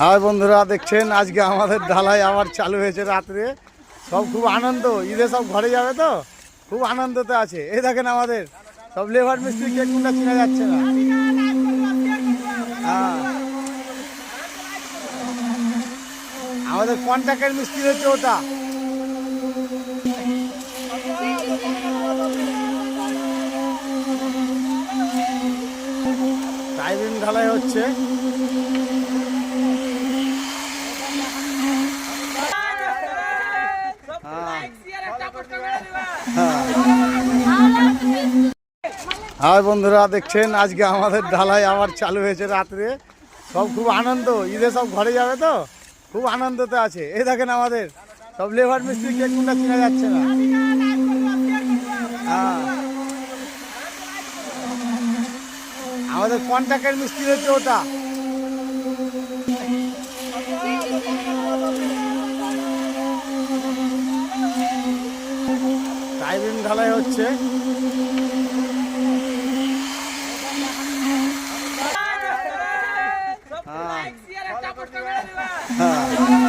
High বন্ধুরা, দেখছেন আজকে আমাদের ঢালাই আবার চালু হয়েছে রাত্রে। সব খুব আনন্দ, ঈদে সব ঘরে যাবে তো খুব আনন্দতে আছে। এই দেখেন আমাদের সব লেবার মিস্ত্রি কে কোনটা চেনা যাচ্ছে না। হ্যাঁ, আমাদের কন্ট্রাক্টের মিস্ত্রি হচ্ছে ওটা। টাইবিং ঢালাই হচ্ছে। হাই বন্ধুরা, দেখছেন আজকে আমাদের ঢালাই আবার চালু হয়েছে রাত্রে। সব খুব আনন্দ, ঈদে সব ঘরে যাবে তো খুব আনন্দতে আছে। এই দেখেন আমাদের সব লেবার মিস্ত্রি কে কোনটা চেনা যাচ্ছে না। হ্যাঁ, আমাদের কন্ট্রাক্টের মিস্ত্রি হচ্ছে ওটা। টাইবিং ঢালাই হচ্ছে। হ্যাঁ,